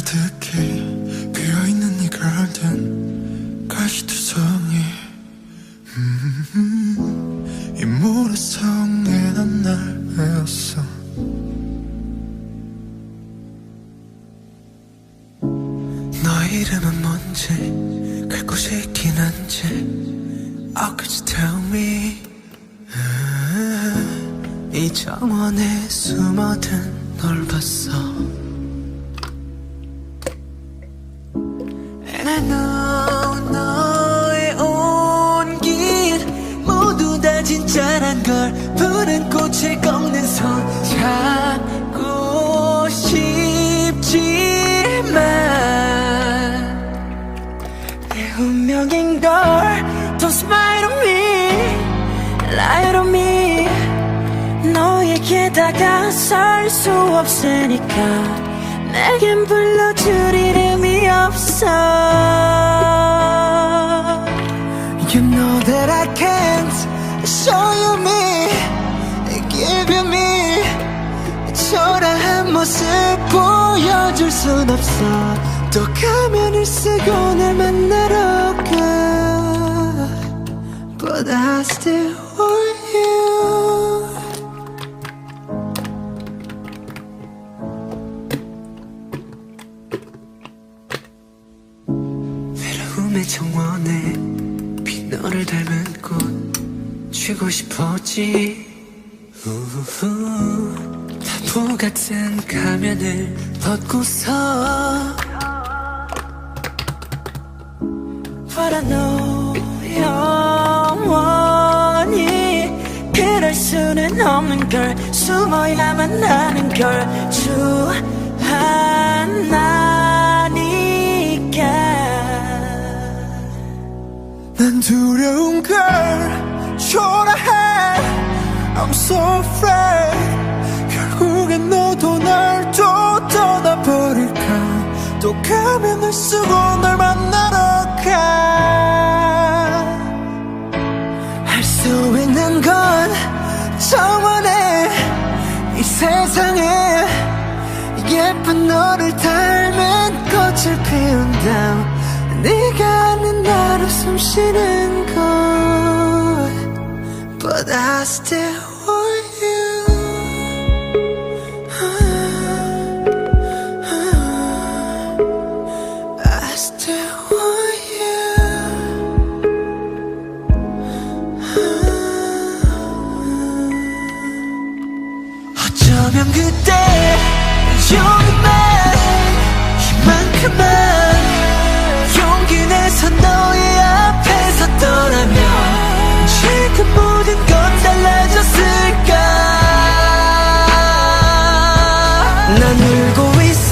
가득히 비어있는 이 garden 가시투성이 이 모래성에 난 날 외웠어. 너의 이름은 뭔지 갈 곳이 있긴 한지 Oh could you tell me 이 정원에 숨어든 널 봤어. And I know 너의 온길 모두 다 진짜란 걸 푸른 꽃을 꺾는 손 잡고 싶지만 내 운명인 걸 Don't smile on me, lie to me. 너에게 다가설 수 없으니까 내겐 불러줄 이름이 없어. You know that I can't show you me, give you me. 초라한 모습 보여줄 순 없어. 또 가면을 쓰고 날 만나러 가. But I still want you. 외로움의 정원에 빈 너를 닮은 꽃 쥐고 싶었지. 바보 같은 가면을 벗고서 But I know 영원히 그럴 수는 없는 걸 숨어야만 하는 걸 주하나니까 난 두려운 걸 초라해 I'm so afraid 결국엔 너도 날 또 떠나버릴까. 또 가면을 쓰고 널 만나러 가. 할 수 있는 건 정원에 이 세상에 예쁜 너를 닮은 꽃을 피운다. 네가 아는 나로 숨쉬는 곳 But I still want you. I still want you. 어쩌면 그때 조금만 이만큼만 용기 내서 너의 앞에 섰더라면 지금 모든 건 달라졌을까. 난 울고 있어